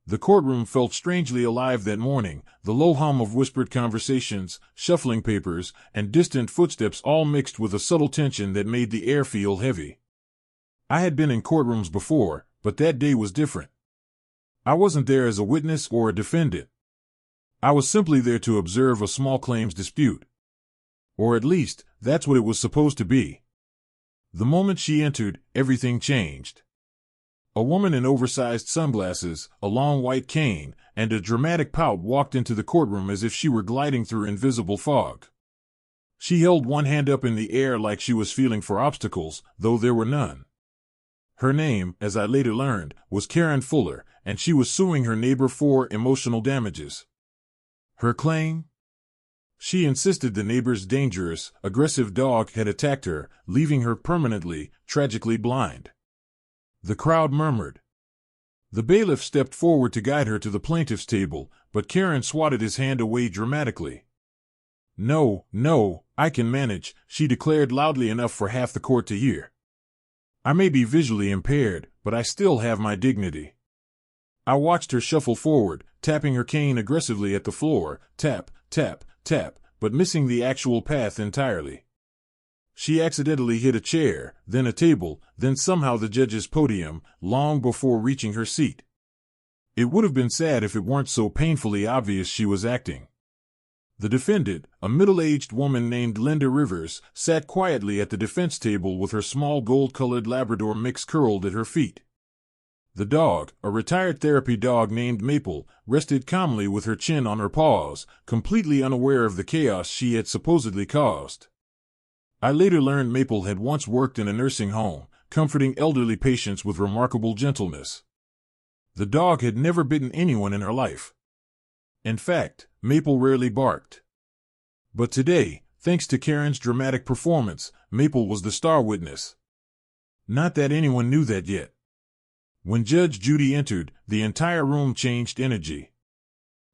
The courtroom felt strangely alive that morning, the low hum of whispered conversations, shuffling papers, and distant footsteps all mixed with a subtle tension that made the air feel heavy. I had been in courtrooms before, but that day was different. I wasn't there as a witness or a defendant. I was simply there to observe a small claims dispute. Or at least, that's what it was supposed to be. The moment she entered, everything changed. A woman in oversized sunglasses, a long white cane, and a dramatic pout walked into the courtroom as if she were gliding through invisible fog. She held one hand up in the air like she was feeling for obstacles, though there were none. Her name, as I later learned, was Karen Fuller, and she was suing her neighbor for emotional damages. Her claim? She insisted the neighbor's dangerous, aggressive dog had attacked her, leaving her permanently, tragically blind. The crowd murmured. The bailiff stepped forward to guide her to the plaintiff's table, but Karen swatted his hand away dramatically. No, I can manage, she declared loudly enough for half the court to hear. I may be visually impaired, but I still have my dignity. I watched her shuffle forward, tapping her cane aggressively at the floor, tap, tap, tap, but missing the actual path entirely. She accidentally hit a chair, then a table, then somehow the judge's podium, long before reaching her seat. It would have been sad if it weren't so painfully obvious she was acting. The defendant, a middle-aged woman named Linda Rivers, sat quietly at the defense table with her small gold-colored Labrador mix curled at her feet. The dog, a retired therapy dog named Maple, rested calmly with her chin on her paws, completely unaware of the chaos she had supposedly caused. I later learned Maple had once worked in a nursing home, comforting elderly patients with remarkable gentleness. The dog had never bitten anyone in her life. In fact, Maple rarely barked. But today, thanks to Karen's dramatic performance, Maple was the star witness. Not that anyone knew that yet. When Judge Judy entered, the entire room changed energy.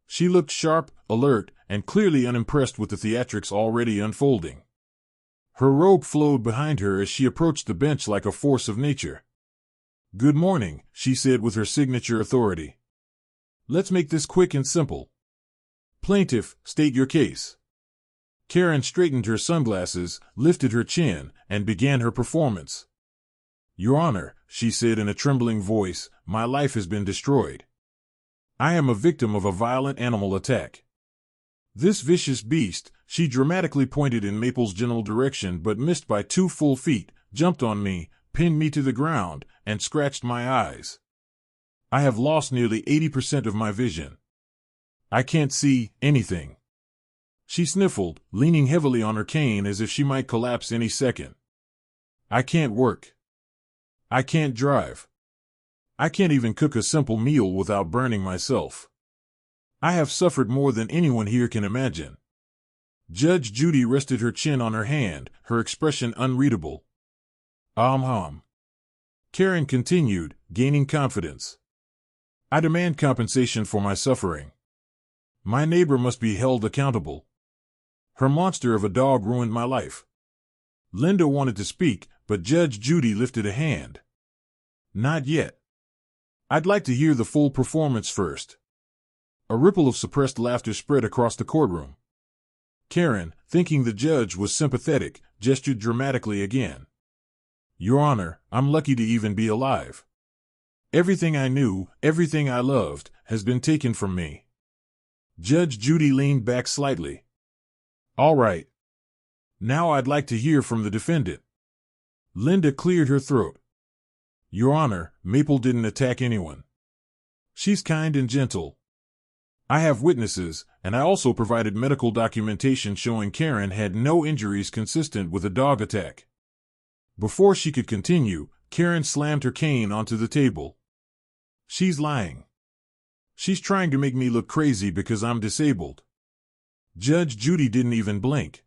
She looked sharp, alert, and clearly unimpressed with the theatrics already unfolding. Her robe flowed behind her as she approached the bench like a force of nature. "Good morning," she said with her signature authority. "Let's make this quick and simple. Plaintiff, state your case." Karen straightened her sunglasses, lifted her chin, and began her performance. "Your Honor," she said in a trembling voice, "my life has been destroyed. I am a victim of a violent animal attack. This vicious beast," she dramatically pointed in Maple's general direction but missed by 2 full feet, "jumped on me, pinned me to the ground, and scratched my eyes. I have lost nearly 80% of my vision. I can't see anything." She sniffled, leaning heavily on her cane as if she might collapse any second. "I can't work. I can't drive. I can't even cook a simple meal without burning myself. I have suffered more than anyone here can imagine." Judge Judy rested her chin on her hand, her expression unreadable. Karen continued, gaining confidence. "I demand compensation for my suffering. My neighbor must be held accountable. Her monster of a dog ruined my life." Linda wanted to speak, but Judge Judy lifted a hand. "Not yet. I'd like to hear the full performance first." A ripple of suppressed laughter spread across the courtroom. Karen, thinking the judge was sympathetic, gestured dramatically again. "Your Honor, I'm lucky to even be alive. Everything I knew, everything I loved, has been taken from me." Judge Judy leaned back slightly. "All right. Now I'd like to hear from the defendant." Linda cleared her throat. "Your Honor, Maple didn't attack anyone. She's kind and gentle. I have witnesses, and I also provided medical documentation showing Karen had no injuries consistent with a dog attack." Before she could continue, Karen slammed her cane onto the table. "She's lying. She's trying to make me look crazy because I'm disabled." Judge Judy didn't even blink.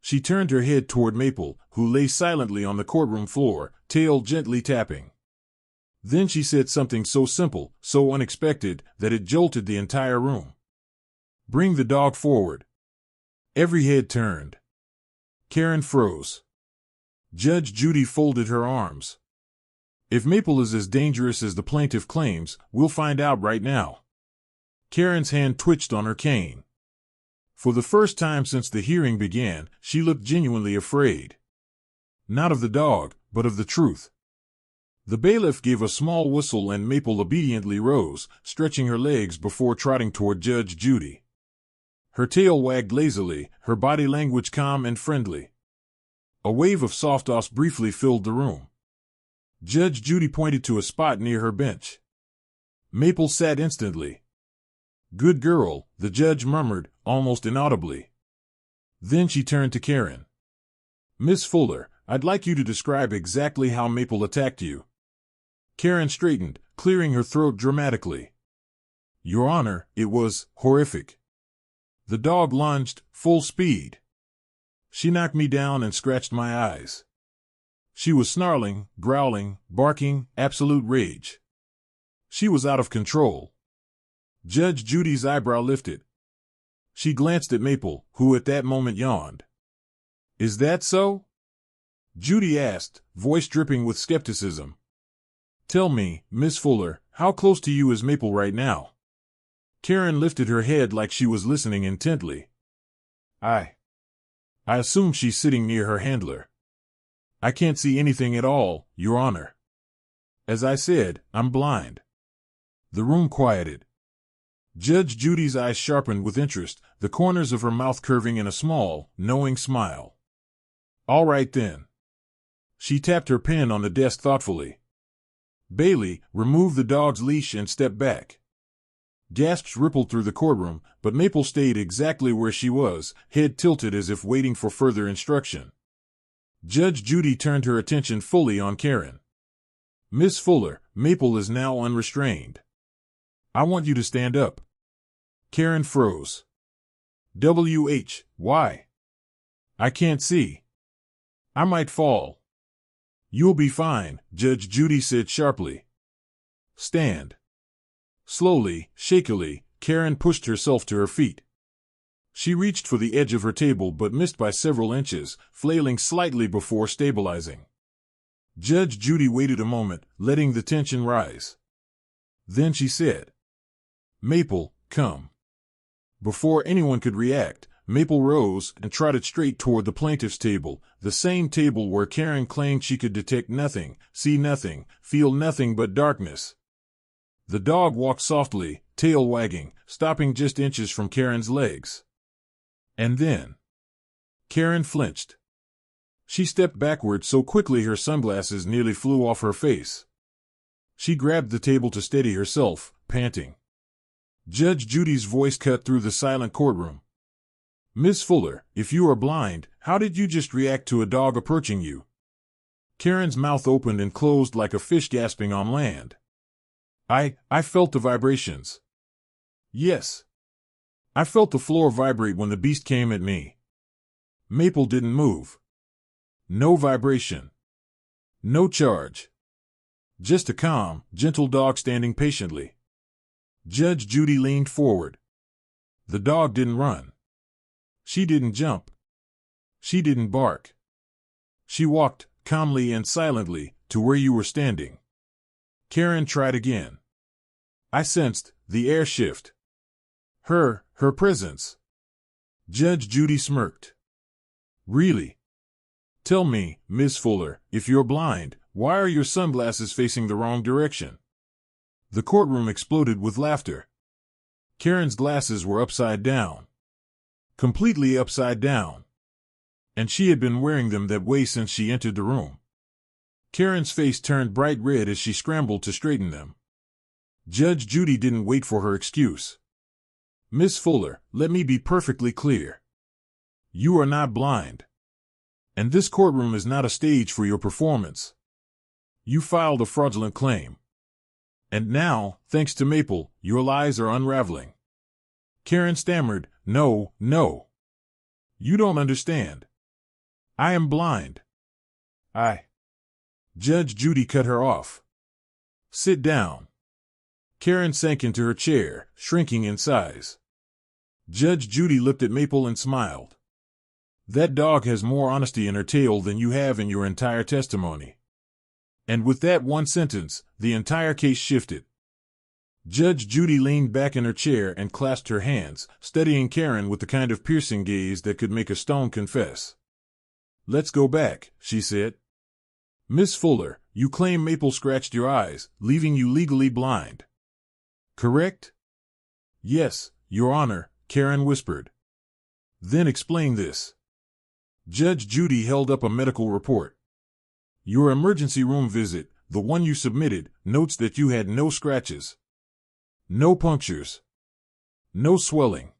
She turned her head toward Maple, who lay silently on the courtroom floor, tail gently tapping. Then she said something so simple, so unexpected, that it jolted the entire room. "Bring the dog forward." Every head turned. Karen froze. Judge Judy folded her arms. If Maple is as dangerous as the plaintiff claims, we'll find out right now. Karen's hand twitched on her cane. For the first time since the hearing began, she looked genuinely afraid. Not of the dog, but of the truth. The bailiff gave a small whistle and Maple obediently rose, stretching her legs before trotting toward Judge Judy. Her tail wagged lazily, her body language calm and friendly. A wave of soft sauce briefly filled the room. Judge Judy pointed to a spot near her bench. Maple sat instantly. "Good girl," the judge murmured, almost inaudibly. Then she turned to Karen. "Miss Fuller, I'd like you to describe exactly how Maple attacked you." Karen straightened, clearing her throat dramatically. "Your Honor, it was horrific. The dog lunged, full speed. She knocked me down and scratched my eyes. She was snarling, growling, barking, absolute rage. She was out of control." Judge Judy's eyebrow lifted. She glanced at Maple, who at that moment yawned. "Is that so?" Judy asked, voice dripping with skepticism. "Tell me, Miss Fuller, how close to you is Maple right now?" Karen lifted her head like she was listening intently. I assume she's sitting near her handler." "I can't see anything at all, Your Honor. As I said, I'm blind." The room quieted. Judge Judy's eyes sharpened with interest, the corners of her mouth curving in a small, knowing smile. "All right then." She tapped her pen on the desk thoughtfully. "Bailey, remove the dog's leash and step back." Gasps rippled through the courtroom, but Maple stayed exactly where she was, head tilted as if waiting for further instruction. Judge Judy turned her attention fully on Karen. "Miss Fuller, Maple is now unrestrained. I want you to stand up." Karen froze. Why? "I can't see. I might fall." "You'll be fine," Judge Judy said sharply. "Stand." Slowly, shakily, Karen pushed herself to her feet. She reached for the edge of her table but missed by several inches, flailing slightly before stabilizing. Judge Judy waited a moment, letting the tension rise. Then she said, "Maple, come." Before anyone could react, Maple rose and trotted straight toward the plaintiff's table, the same table where Karen claimed she could detect nothing, see nothing, feel nothing but darkness. The dog walked softly, tail wagging, stopping just inches from Karen's legs. And then Karen flinched. She stepped backward so quickly her sunglasses nearly flew off her face. She grabbed the table to steady herself, panting. Judge Judy's voice cut through the silent courtroom. "Miss Fuller, if you are blind, how did you just react to a dog approaching you?" Karen's mouth opened and closed like a fish gasping on land. I felt the vibrations. Yes. I felt the floor vibrate when the beast came at me." Maple didn't move. No vibration. No charge. Just a calm, gentle dog standing patiently. Judge Judy leaned forward. The dog didn't run. She didn't jump. She didn't bark. She walked, calmly and silently, to where you were standing. Karen tried again. "I sensed the air shift. Her presence." Judge Judy smirked. "Really? Tell me, Miss Fuller, if you're blind, why are your sunglasses facing the wrong direction?" The courtroom exploded with laughter. Karen's glasses were upside down. Completely upside down. And she had been wearing them that way since she entered the room. Karen's face turned bright red as she scrambled to straighten them. Judge Judy didn't wait for her excuse. "Miss Fuller, let me be perfectly clear. You are not blind. And this courtroom is not a stage for your performance. You filed a fraudulent claim. And now, thanks to Maple, your lies are unraveling." Karen stammered, No. You don't understand. I am blind." Judge Judy cut her off. "Sit down." Karen sank into her chair, shrinking in size. Judge Judy looked at Maple and smiled. "That dog has more honesty in her tail than you have in your entire testimony." And with that one sentence, the entire case shifted. Judge Judy leaned back in her chair and clasped her hands, studying Karen with the kind of piercing gaze that could make a stone confess. "Let's go back," she said. "Miss Fuller, you claim Maple scratched your eyes, leaving you legally blind. Correct?" "Yes, Your Honor," Karen whispered. "Then explain this." Judge Judy held up a medical report. "Your emergency room visit, the one you submitted, notes that you had no scratches. No punctures. No swelling.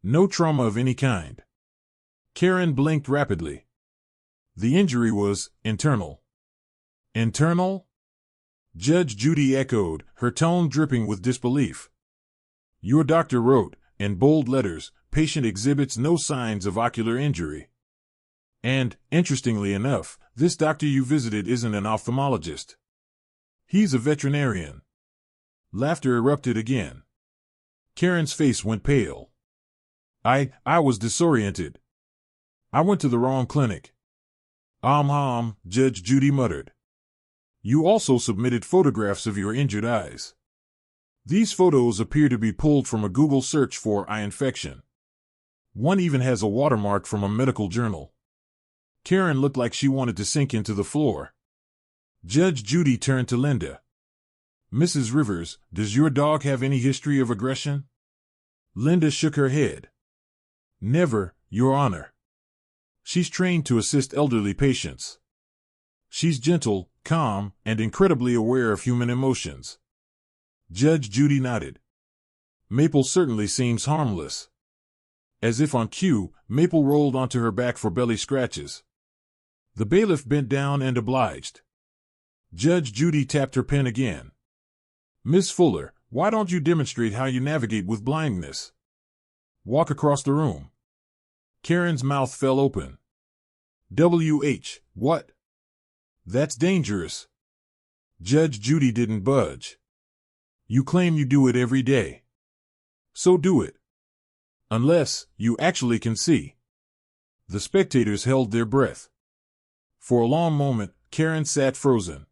No trauma of any kind." Karen blinked rapidly. "The injury was internal." "Internal?" Judge Judy echoed, her tone dripping with disbelief. "Your doctor wrote, in bold letters, patient exhibits no signs of ocular injury. And, interestingly enough, this doctor you visited isn't an ophthalmologist. He's a veterinarian." Laughter erupted again. Karen's face went pale. I was disoriented. I went to the wrong clinic." Judge Judy muttered. "You also submitted photographs of your injured eyes. These photos appear to be pulled from a Google search for eye infection. One even has a watermark from a medical journal." Karen looked like she wanted to sink into the floor. Judge Judy turned to Linda. "Mrs. Rivers, does your dog have any history of aggression?" Linda shook her head. "Never, Your Honor. She's trained to assist elderly patients. She's gentle, calm, and incredibly aware of human emotions." Judge Judy nodded. "Maple certainly seems harmless." As if on cue, Maple rolled onto her back for belly scratches. The bailiff bent down and obliged. Judge Judy tapped her pen again. "Miss Fuller, why don't you demonstrate how you navigate with blindness? Walk across the room." Karen's mouth fell open. What? That's dangerous." Judge Judy didn't budge. "You claim you do it every day. So do it. Unless you actually can see." The spectators held their breath. For a long moment, Karen sat frozen.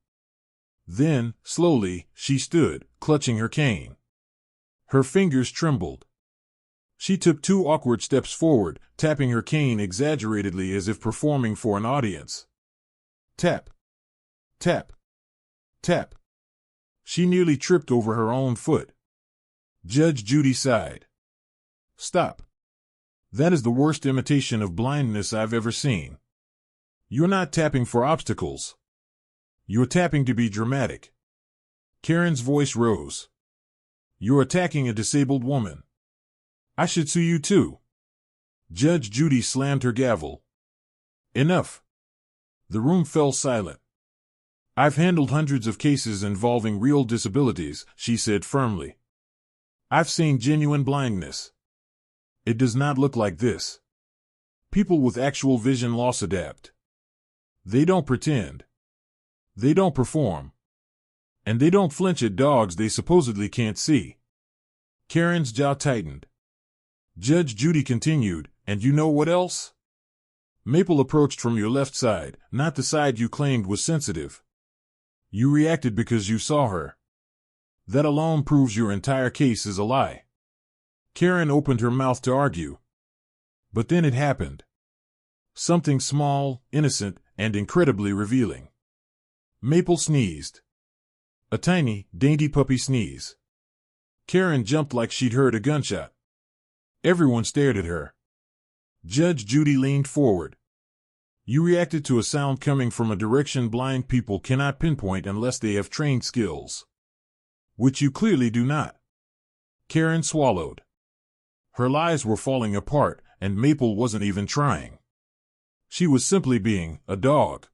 Then, slowly, she stood, clutching her cane. Her fingers trembled. She took 2 awkward steps forward, tapping her cane exaggeratedly as if performing for an audience. Tap. Tap. Tap. She nearly tripped over her own foot. Judge Judy sighed. "Stop. That is the worst imitation of blindness I've ever seen. You're not tapping for obstacles. You're tapping to be dramatic." Karen's voice rose. "You're attacking a disabled woman. I should sue you too." Judge Judy slammed her gavel. "Enough." The room fell silent. "I've handled hundreds of cases involving real disabilities," she said firmly. "I've seen genuine blindness. It does not look like this. People with actual vision loss adapt. They don't pretend. They don't perform. And they don't flinch at dogs they supposedly can't see." Karen's jaw tightened. Judge Judy continued, "And you know what else? Maple approached from your left side, not the side you claimed was sensitive. You reacted because you saw her. That alone proves your entire case is a lie." Karen opened her mouth to argue. But then it happened. Something small, innocent, and incredibly revealing. Maple sneezed. A tiny, dainty puppy sneeze. Karen jumped like she'd heard a gunshot. Everyone stared at her. Judge Judy leaned forward. "You reacted to a sound coming from a direction blind people cannot pinpoint unless they have trained skills. Which you clearly do not." Karen swallowed. Her lies were falling apart, and Maple wasn't even trying. She was simply being a dog.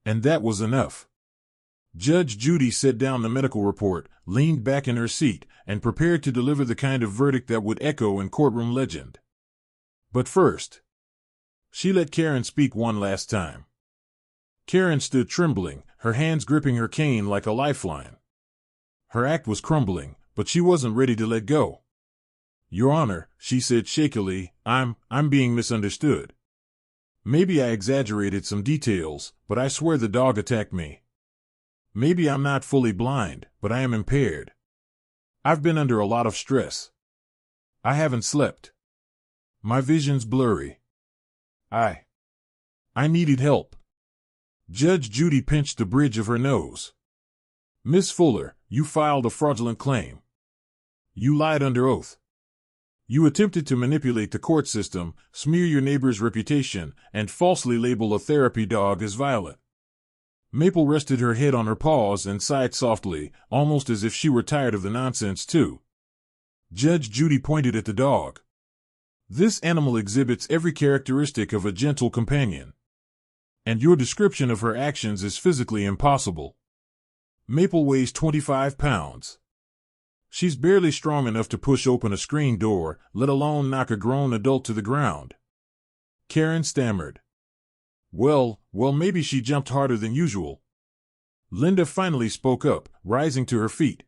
And that was enough. Judge Judy set down the medical report, leaned back in her seat, and prepared to deliver the kind of verdict that would echo in courtroom legend. But first, she let Karen speak one last time. Karen stood trembling, her hands gripping her cane like a lifeline. Her act was crumbling, but she wasn't ready to let go. "Your Honor," she said shakily, I'm being misunderstood. Maybe I exaggerated some details, but I swear the dog attacked me. Maybe I'm not fully blind, but I am impaired. I've been under a lot of stress. I haven't slept. My vision's blurry. I needed help. Judge Judy pinched the bridge of her nose. Miss Fuller, you filed a fraudulent claim. You lied under oath. You attempted to manipulate the court system, smear your neighbor's reputation, and falsely label a therapy dog as violent. Maple rested her head on her paws and sighed softly, almost as if she were tired of the nonsense too. Judge Judy pointed at the dog. This animal exhibits every characteristic of a gentle companion. And your description of her actions is physically impossible. Maple weighs 25 pounds. She's barely strong enough to push open a screen door, let alone knock a grown adult to the ground. Karen stammered. Well, maybe she jumped harder than usual. Linda finally spoke up, rising to her feet.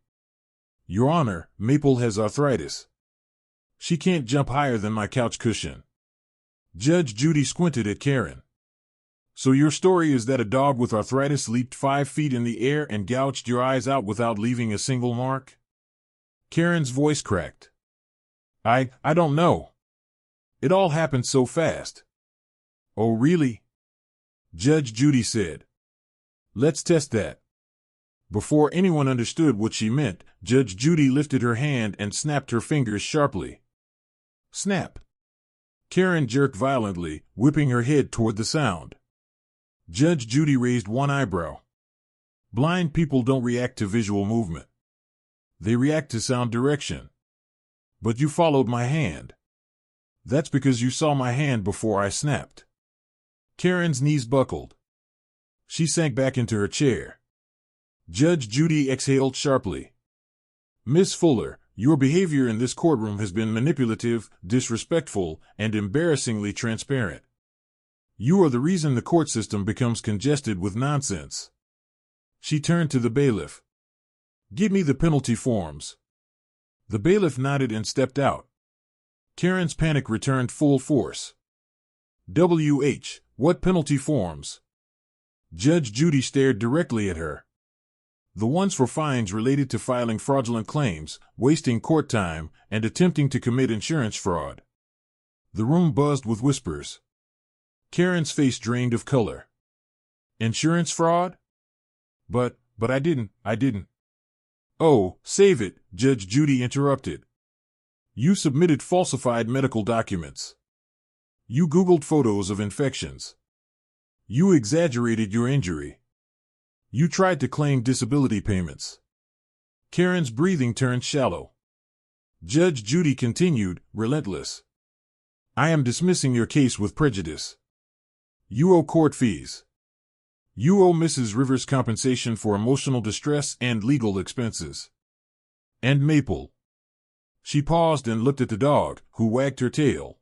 Your Honor, Maple has arthritis. She can't jump higher than my couch cushion. Judge Judy squinted at Karen. So your story is that a dog with arthritis leaped 5 feet in the air and gouged your eyes out without leaving a single mark? Karen's voice cracked. I don't know. It all happened so fast. Oh, really? Judge Judy said. Let's test that. Before anyone understood what she meant, Judge Judy lifted her hand and snapped her fingers sharply. Snap. Karen jerked violently, whipping her head toward the sound. Judge Judy raised one eyebrow. Blind people don't react to visual movement. They react to sound direction. But you followed my hand. That's because you saw my hand before I snapped. Karen's knees buckled. She sank back into her chair. Judge Judy exhaled sharply. Miss Fuller, your behavior in this courtroom has been manipulative, disrespectful, and embarrassingly transparent. You are the reason the court system becomes congested with nonsense. She turned to the bailiff. Give me the penalty forms. The bailiff nodded and stepped out. Karen's panic returned full force. WH, what penalty forms? Judge Judy stared directly at her. The ones for fines related to filing fraudulent claims, wasting court time, and attempting to commit insurance fraud. The room buzzed with whispers. Karen's face drained of color. Insurance fraud? But I didn't. Oh, save it, Judge Judy interrupted. You submitted falsified medical documents. You Googled photos of infections. You exaggerated your injury. You tried to claim disability payments. Karen's breathing turned shallow. Judge Judy continued, relentless. I am dismissing your case with prejudice. You owe court fees. You owe Mrs. Rivers compensation for emotional distress and legal expenses. And Maple. She paused and looked at the dog, who wagged her tail.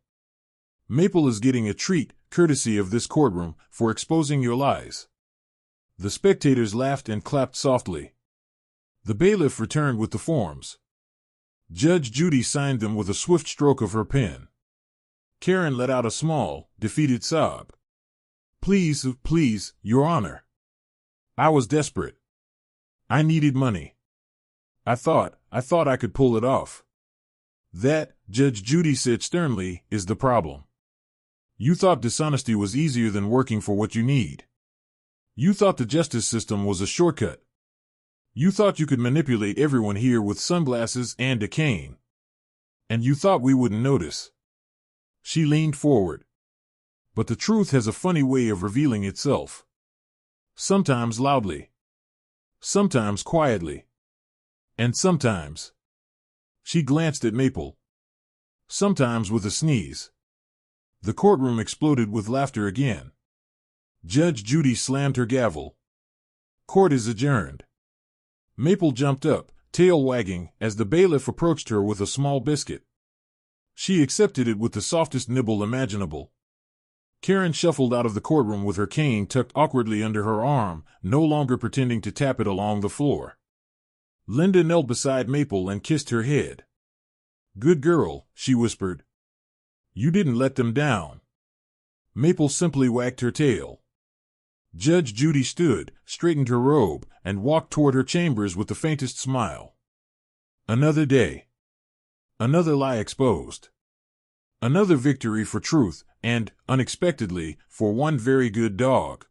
Maple is getting a treat, courtesy of this courtroom, for exposing your lies. The spectators laughed and clapped softly. The bailiff returned with the forms. Judge Judy signed them with a swift stroke of her pen. Karen let out a small, defeated sob. Please, Your Honor. I was desperate. I needed money. I thought I could pull it off. That, Judge Judy said sternly, is the problem. You thought dishonesty was easier than working for what you need. You thought the justice system was a shortcut. You thought you could manipulate everyone here with sunglasses and a cane. And you thought we wouldn't notice. She leaned forward. But the truth has a funny way of revealing itself. Sometimes loudly. Sometimes quietly. And sometimes. She glanced at Maple. Sometimes with a sneeze. The courtroom exploded with laughter again. Judge Judy slammed her gavel. Court is adjourned. Maple jumped up, tail wagging, as the bailiff approached her with a small biscuit. She accepted it with the softest nibble imaginable. Karen shuffled out of the courtroom with her cane tucked awkwardly under her arm, no longer pretending to tap it along the floor. Linda knelt beside Maple and kissed her head. Good girl, she whispered. You didn't let them down. Maple simply wagged her tail. Judge Judy stood, straightened her robe, and walked toward her chambers with the faintest smile. Another day. Another lie exposed. Another victory for truth, and, unexpectedly, for one very good dog.